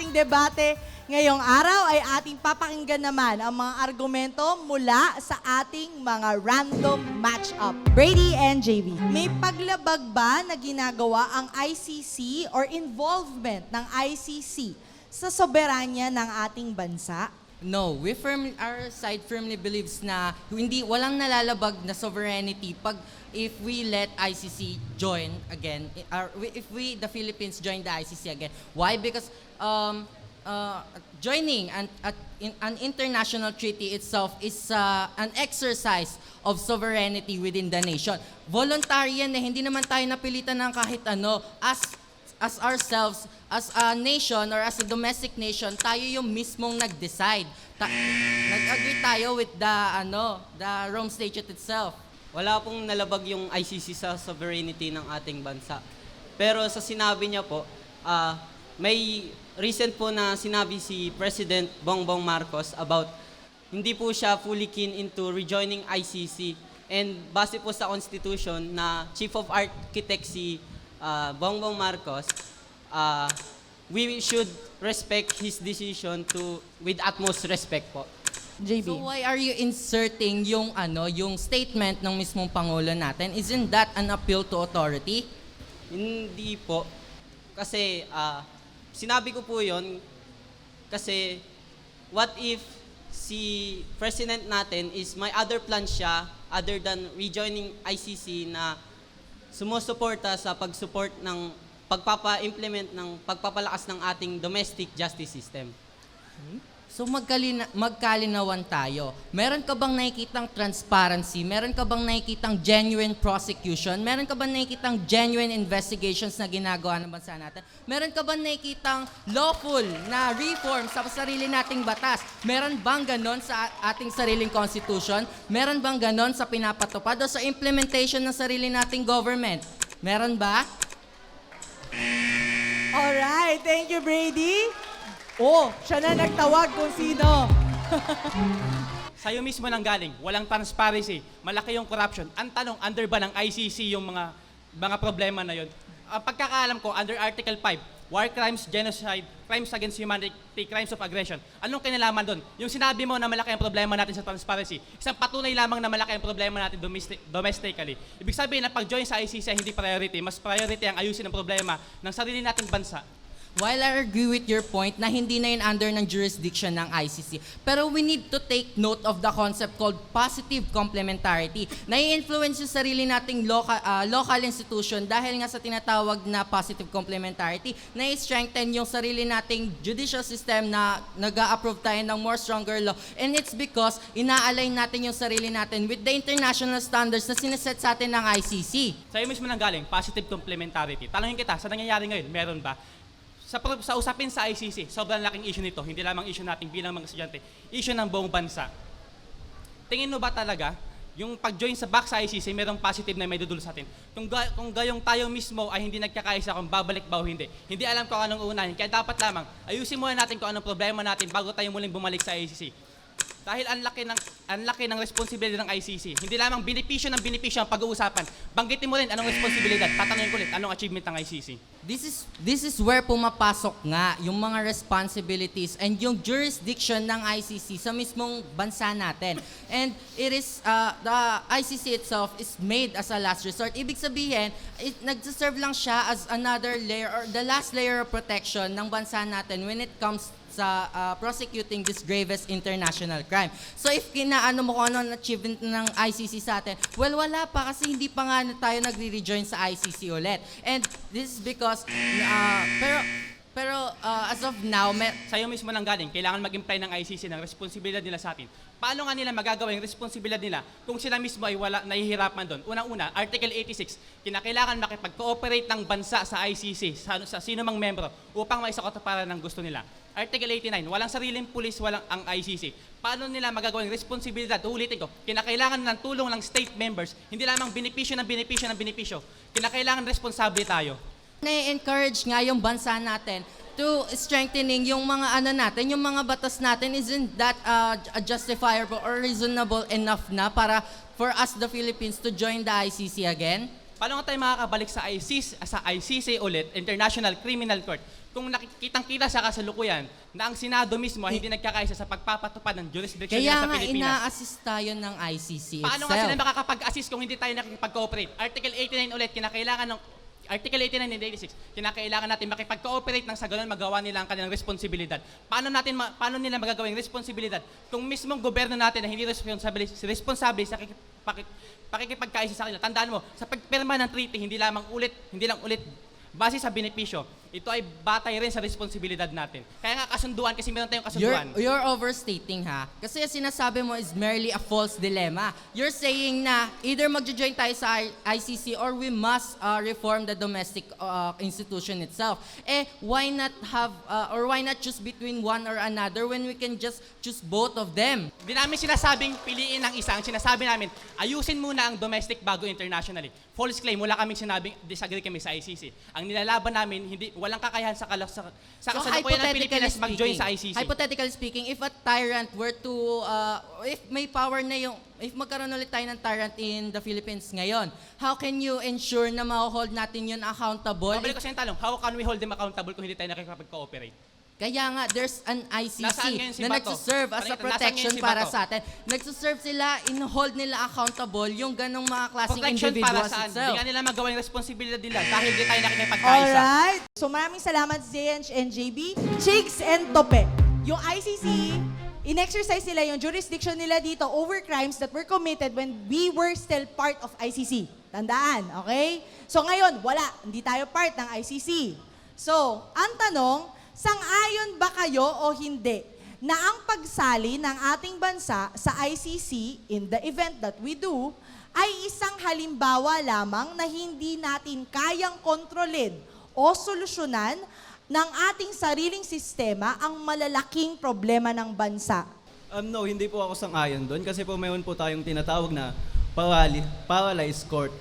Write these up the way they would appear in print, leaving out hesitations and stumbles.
ating debate ngayong araw ay ating papakinggan naman ang mga argumento mula sa ating mga random match-up. Brady and JV, may paglabag ba na ginagawa ang ICC or involvement ng ICC sa soberanya ng ating bansa? No, our side firmly believes na walang nalalabag na sovereignty if we let ICC join again, if the Philippines join the ICC again. Why? Because joining an international treaty itself is an exercise of sovereignty within the nation. Voluntary yan hindi naman tayo napilitan ng kahit ano. As ourselves, as a nation or as a domestic nation, tayo yung mismong nag-decide. Nag-agree tayo with the Rome Statute itself. Wala pong nalabag yung ICC sa sovereignty ng ating bansa. Pero sa sinabi niya po, may recent po na sinabi si President Bongbong Marcos about hindi po siya fully keen into rejoining ICC. And base po sa Constitution na Chief of Architect si Bongbong Marcos, we should respect his decision with utmost respect po. JB. So why are you inserting yung statement ng mismong Pangulo natin? Isn't that an appeal to authority? Hindi po. Kasi sinabi ko po yon kasi what if si President natin is may other plan siya other than rejoining ICC na sumusuporta sa pag-support ng pagpapa-implement ng pagpapalakas ng ating domestic justice system. So magkalinawan tayo. Meron ka bang nakikitang transparency? Meron ka bang nakikitang genuine prosecution? Meron ka bang nakikitang genuine investigations na ginagawa ng bansa natin? Meron ka bang nakikitang lawful na reform sa sarili nating batas? Meron bang ganon sa ating sariling constitution? Meron bang ganon sa pinapatupad o sa implementation ng sarili nating government? Meron ba? Alright, thank you, Brady. Oh, siya na nagtawag kung sino. Sa'yo mismo nang galing, walang transparency, malaki yung corruption. Ang tanong, under ba ng ICC yung mga problema na yun? Pagkakaalam ko, under Article 5, war crimes, genocide, crimes against humanity, crimes of aggression. Anong kinalaman doon? Yung sinabi mo na malaki ang problema natin sa transparency, isang patunay lamang na malaki ang problema natin domestically. Ibig sabihin na pag-join sa ICC ay hindi priority, mas priority ang ayusin ang problema ng sarili nating bansa. While I agree with your point na hindi na yun under ng jurisdiction ng ICC, pero we need to take note of the concept called positive complementarity. Nai-influence yung sarili nating local institution dahil nga sa tinatawag na positive complementarity, nai-strengthen yung sarili nating judicial system na nag-a-approve tayo ng more stronger law. And it's because ina-align natin yung sarili natin with the international standards na sineset sa atin ng ICC. Sa'yo mismo nang galing, positive complementarity. Tanungin kita, sa nangyayari ngayon, meron ba? Sa usapin sa ICC, sobrang laking issue nito. Hindi lamang issue natin bilang mga estudyante, issue ng buong bansa. Tingin mo ba talaga, yung pag-join sa ICC, mayroong positive na may dudulot sa atin? Kung gayong tayo mismo ay hindi nagkakaisa kung babalik ba o hindi. Hindi alam kung anong uunahin. Kaya dapat lamang, ayusin muna natin kung anong problema natin bago tayo muling bumalik sa ICC. Dahil ang laki ng responsibilidad ng ICC. Hindi lamang benepisyo ang pag-uusapan. Banggitin mo rin anong responsibilidad. Tatanungin ko ulit, anong achievement ng ICC? This is where pumapasok nga yung mga responsibilities and yung jurisdiction ng ICC sa mismong bansa natin. And it is, the ICC itself is made as a last resort. Ibig sabihin, nag-serve lang siya as another layer or the last layer of protection ng bansa natin when it comes sa prosecuting this gravest international crime. So if kinaano mo kung ano ang achievement ng ICC sa atin, well, wala pa kasi hindi pa nga tayo nagre-rejoin sa ICC ulit. And this is because, pero as of now, Sa'yo mismo nang galing, kailangan mag-imply ng ICC ng responsibilidad nila sa atin. Paano nga nila magagawa yung responsibilidad nila kung sila mismo ay nahihirapan doon? Unang-una, Article 86, kinakailangan makipag-cooperate ng bansa sa ICC, sa sino mang membro, upang maisakatuparan ng gusto nila. Article 89, walang sariling pulis, walang ang ICC. Paano nila magagawa yung responsibilidad? Uulitin ko, kinakailangan ng tulong ng state members, hindi lamang benepisyo. Kinakailangan responsable tayo. Na-encourage nga yung bansa natin to strengthening yung mga yung mga batas natin. Isn't that justifiable or reasonable enough na para for us the Philippines to join the ICC again? Paano nga tayo makakabalik sa ICC ulit, International Criminal Court, kung nakikitang-kita sa kasalukuyan na ang Senado mismo ay hindi nagkakaisa sa pagpapatupad ng jurisdiction Kaya nila sa nga Pilipinas? ina-assist tayo ng ICC Paano itself. nga sila makakapag-assist kung hindi tayo nakikipag-cooperate? Article 89 ulit, kinakailangan ng Article 89 and 86, kinakailangan natin makipag-cooperate nang sa ganun magawa nila ang kanilang responsibilidad. Paano nila magagawa yung responsibilidad kung mismong gobyerno natin na hindi responsable sa pakikipagkaisa sa kanila? Tandaan mo, sa pagpirma ng treaty, hindi lang ulit base sa benepisyo. Ito ay batay rin sa responsibilidad natin. Kaya nga kasunduan, kasi meron tayong kasunduan. You're overstating, ha? Kasi yung sinasabi mo is merely a false dilemma. You're saying na either magjo-join tayo sa ICC or we must reform the domestic institution itself. Why not choose between one or another when we can just choose both of them? Hindi namin sinasabing piliin ang isa. Ang sinasabi namin, ayusin muna ang domestic bago internationally. False claim, wala kaming sinabing disagree kami sa ICC. Ang nilalaban namin, walang kakayahan sa kasalukuyan ng Pilipinas mag-join sa ICC. Hypothetically speaking, if a tyrant were to, if may power na yung, if magkaroon ulit tayo ng tyrant in the Philippines ngayon, how can you ensure na ma-hold natin yun accountable? Babalik ko sa yung tanong, how can we hold them accountable kung hindi tayo nakikipag-cooperate? Kaya nga, there's an Nasaan ngayon ICC si na Bato? nagsuserve as a Nasaan protection ngayon si para Bato? sa atin. Nagsuserve sila, in-hold nila accountable yung ganong mga klaseng Protection para individuals saan? itself. Hindi nga nila magawa yung responsibilidad nila dahil hindi tayo nakikipagkaisa. Alright. So maraming salamat Zench and JB. Chicks and Tope. Yung ICC, in-exercise nila yung jurisdiction nila dito over crimes that were committed when we were still part of ICC. Tandaan, okay? So ngayon, wala. Hindi tayo part ng ICC. So, ang tanong, sang-ayon ba kayo o hindi na ang pagsali ng ating bansa sa ICC in the event that we do ay isang halimbawa lamang na hindi natin kayang kontrolin o solusyonan ng ating sariling sistema ang malalaking problema ng bansa? No, hindi po ako sang-ayon doon kasi po mayroon po tayong tinatawag na paralyzed court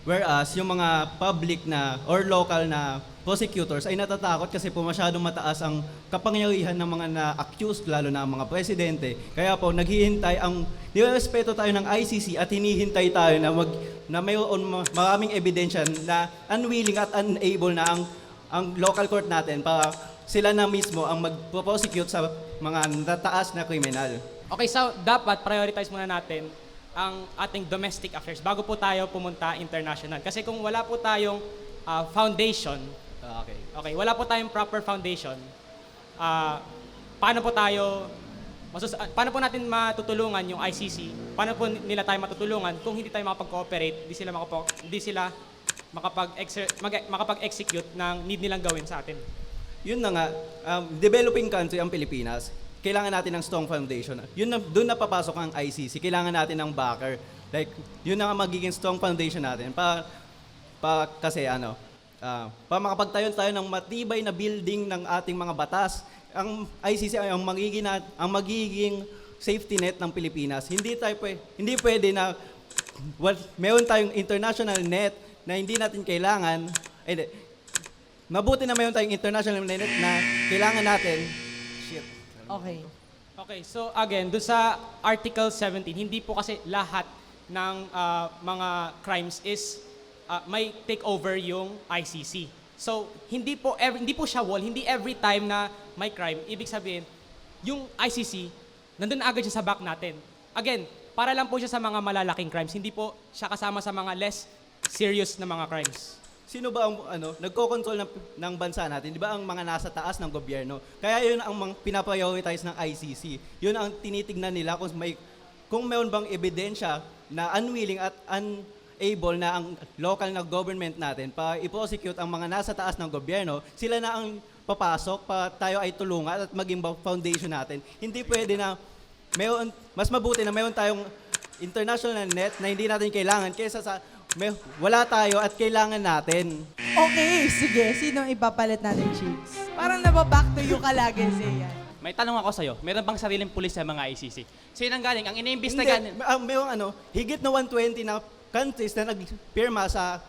whereas yung mga public na or local na prosecutors ay natatakot kasi po masyadong mataas ang kapangyarihan ng mga na-accused, lalo na ang mga presidente. Kaya po naghihintay nirespeto tayo ng ICC at hinihintay tayo na mayroon maraming ebidensya na unwilling at unable na ang local court natin para sila na mismo ang mag-prosecute sa mga nataas na kriminal. Okay, so dapat prioritize muna natin ang ating domestic affairs bago po tayo pumunta international. Kasi kung wala po tayong foundation, wala po tayong proper foundation, paano po natin matutulungan yung ICC? Paano po nila tayo matutulungan kung hindi tayo makapag-cooperate, hindi sila makapag-execute ng need nilang gawin sa atin? Yun na nga, developing country ang Pilipinas, kailangan natin ng strong foundation. Doon na papasok ang ICC, kailangan natin ng backer. Like, yun na nga magiging strong foundation natin kasi para makapagtayo tayo ng matibay na building ng ating mga batas. Ang ICC ay ang magiging safety net ng Pilipinas. Hindi pwede na meron tayong international net na hindi natin kailangan. Mabuti na meron tayong international net na kailangan natin. Okay, so again, doon sa Article 17, hindi po kasi lahat ng mga crimes is may take over yung ICC. So, hindi po siya wall, hindi every time na may crime, ibig sabihin, yung ICC, nandun agad siya sa back natin. Again, para lang po siya sa mga malalaking crimes, hindi po siya kasama sa mga less serious na mga crimes. Sino ba ang nagko-control ng bansa natin? Di ba ang mga nasa taas ng gobyerno? Kaya yun ang pinaprioritize ng ICC. Yun ang tinitignan nila kung mayroon bang ebidensya na unwilling at unable na ang local na government natin para i-prosecute ang mga nasa taas ng gobyerno, sila na ang papasok para tayo ay tulungan at maging foundation natin. Hindi pwede na mas mabuti na mayroon tayong international net na hindi natin kailangan kaysa sa wala tayo at kailangan natin. Okay, sige. Sino ipapalit natin, Chicks? Parang nababack to you ka lagi, Zia. May tanong ako sa'yo, meron bang sariling pulis sa mga ICC? Sino nang galing? Ang iniimbestigahan... Mayroong higit na 120 na countries na nagpirma sa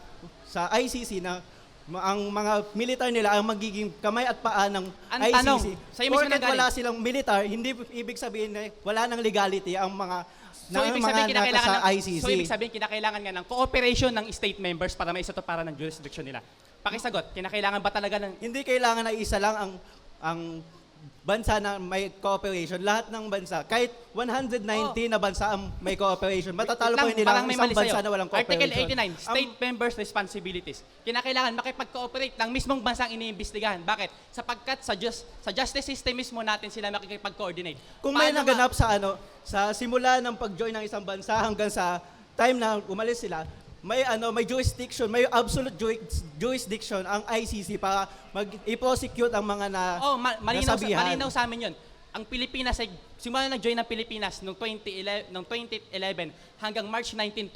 ICC na ang mga militar nila ang magiging kamay at paa ng Ang ICC. tanong, sa'yo mismo Porket nanggaling. wala silang militar, hindi ibig sabihin na wala ng legality ang mga So, ibig sabihin, nasa kinakailangan ICC. So, ibig sabihin, kinakailangan nga ng cooperation ng state members para maisatuparan ng jurisdiction nila. Pakisagot, kinakailangan ba talaga ng... Hindi kailangan na isa lang ang bansa na may cooperation. Lahat ng bansa, kahit 190 na bansa ang may cooperation, matatalo po hindi lang ang isang bansa na walang cooperation. Article 89, State Members' Responsibilities. Kinakailangan makipag-cooperate ng mismong bansang iniimbestigahan. Bakit? Sapagkat sa justice system mismo natin sila makikipag-coordinate. Kung may Paano naganap sa simula ng pag-join ng isang bansa hanggang sa time na umalis sila, may jurisdiction, may absolute jurisdiction ang ICC para i-prosecute ang mga malinaw sa amin yun. Ang Pilipinas ay simula nag-join ng Pilipinas noong 2011 hanggang March 19,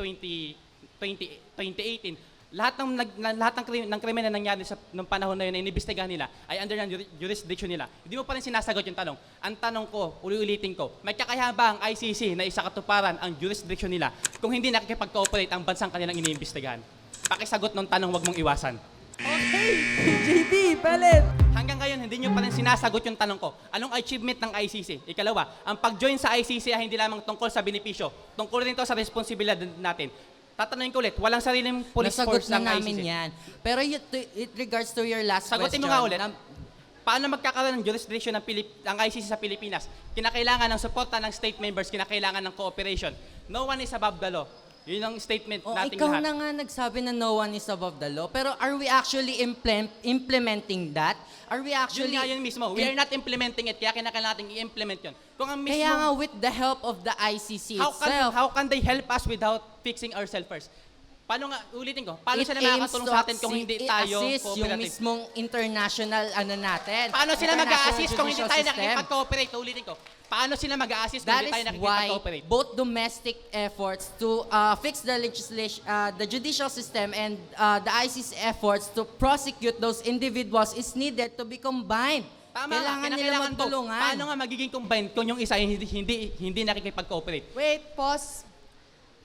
2018. Lahat ng krimen na nangyari sa nung panahon na yun na inimbestigahan nila ay under ng jurisdiction nila. Hindi mo pa rin sinasagot yung tanong. Ang tanong ko, ulitin ko, may kakayahan ba ang ICC na isakatuparan ang jurisdiction nila kung hindi nakikipag-cooperate ang bansang kanilang iniimbestigahan? Pakisagot ng tanong, wag mong iwasan. Okay, JB, palit. Hanggang ngayon, hindi nyo pa rin sinasagot yung tanong ko. Anong achievement ng ICC? Ikalawa, ang pag-join sa ICC ay hindi lamang tungkol sa benepisyo. Tungkol rin to sa responsibilidad natin. Tatanungin ko ulit, walang sariling police Nasagot force na ng namin ICC. yan. Pero it regards to your last Sagutin question. mo nga ulit. Paano magkakaroon ng jurisdiction ng ICC sa Pilipinas? Kinakailangan ng suporta ng state members, kinakailangan ng cooperation. No one is above the law. Yun ang statement nating ikaw lahat. na nga nagsabi na no one is above the law. Pero are we actually implementing that? Are we actually... Yun nga yun mismo. We are not implementing it, kaya kinakailangan natin i-implement yun. Kung ang mismo, Kaya nga with the help of the ICC itself. how can they help us without fixing ourselves first? Paano nga, ulitin ko, paano it sila aims makakatulong to sa atin kung hindi tayo assist yung cooperative? mismong international natin. Paano sila international mag-a-assist kung hindi judicial tayo system. nakikipag-cooperate? Ulitin ko, paano sila mag-a-assist kung That hindi tayo is why nakikipag-cooperate? both domestic efforts to fix the legislation, the judicial system, and the ICC efforts to prosecute those individuals is needed to be combined. Tama, Kailangan nila ko. magtulungan. Paano nga magiging combined kung yung isa ay hindi nakikipag-cooperate? Wait, pause.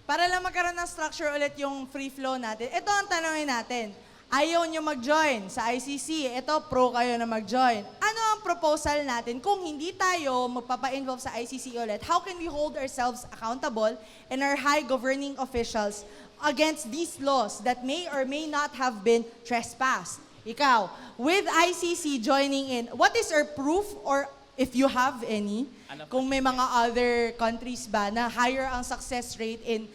Para lang magkaroon ng structure ulit yung free flow natin. Ito ang tanongin natin. Ayaw nyo mag-join sa ICC. Ito, pro kayo na mag-join. Ano ang proposal natin kung hindi tayo magpapa-involve sa ICC ulit? How can we hold ourselves accountable and our high governing officials against these laws that may or may not have been trespassed? Ikaw, with ICC joining in, what is our proof or if you have any, kung may mga other countries ba na higher ang success rate in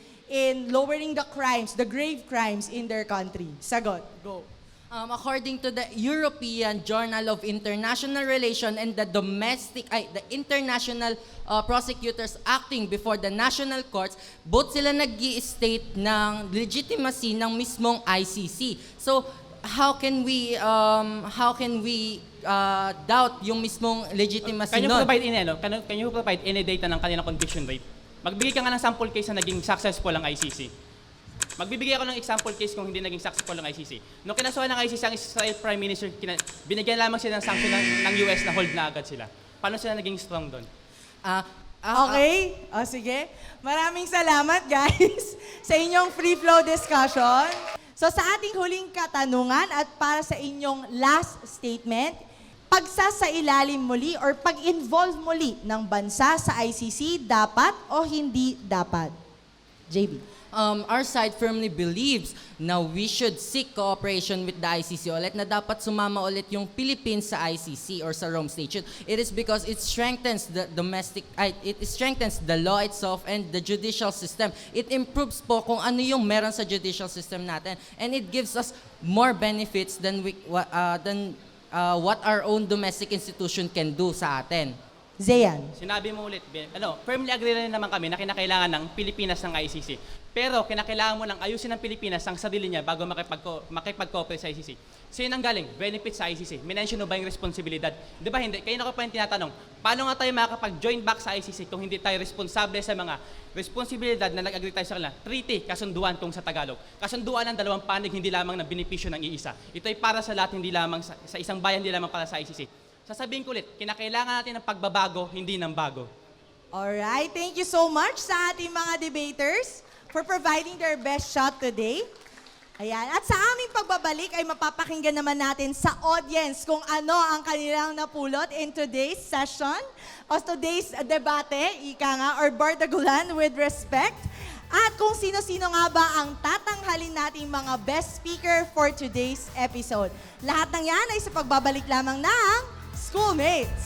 lowering the crimes, the grave crimes in their country? Sagot. Go. According to the European Journal of International Relations and the the international prosecutors acting before the national courts, both sila nag-i-state ng legitimacy ng mismong ICC. So, how can we doubt yung mismong legitimacy Can you nun? provide any data ng kanilang conviction rate? Magbigay ka nga ng sample case na naging successful ang ICC. Magbibigay ako ng example case kung hindi naging successful ang ICC. Nung kinasuhan ng ICC ang Israel Prime Minister, binigyan lamang sila ng sanction ng US na hold na agad sila. Paano sila naging strong doon? Okay? O sige. Maraming salamat, guys, sa inyong free flow discussion. So sa ating huling katanungan at para sa inyong last statement, pagsasailalim muli or pag-involve muli ng bansa sa ICC, dapat o hindi dapat? JB. Our side firmly believes na we should seek cooperation with the ICC ulit, na dapat sumama ulit yung Philippines sa ICC or sa Rome Statute. It is because it strengthens the strengthens the law itself and the judicial system. It improves po kung ano yung meron sa judicial system natin, and it gives us more benefits than what our own domestic institution can do sa atin. Zeyan. Sinabi mo ulit, firmly agree rin naman kami na kinakailangan ng Pilipinas ng ICC. Pero kinakailangan mo lang ayusin ng Pilipinas ang sarili niya bago makipag-cooperate sa ICC. Sino nang galing? Benefits sa ICC. Minention mo ba yung responsibilidad? Di ba hindi? Kayo na ko pa yung tinatanong, paano nga tayo makakapag-join back sa ICC kung hindi tayo responsable sa mga responsibilidad na nag-agree tayo sa kanila? Treaty, kasunduan kung sa Tagalog. Kasunduan ng dalawang panig, hindi lamang ng benepisyo ng iisa. Ito ay para sa lahat, hindi lamang sa isang bayan, hindi lamang para sa ICC. Sasabihin ko ulit, kinakailangan natin ng pagbabago, hindi ng bago. Alright, thank you so much sa ating mga debaters for providing their best shot today. Ayan. At sa aming pagbabalik ay mapapakinggan naman natin sa audience kung ano ang kanilang napulot in today's session o today's debate, ika nga, or bardagulan with respect. At kung sino-sino nga ba ang tatanghalin nating mga best speaker for today's episode. Lahat ng yan ay sa pagbabalik lamang ng Schoolmates.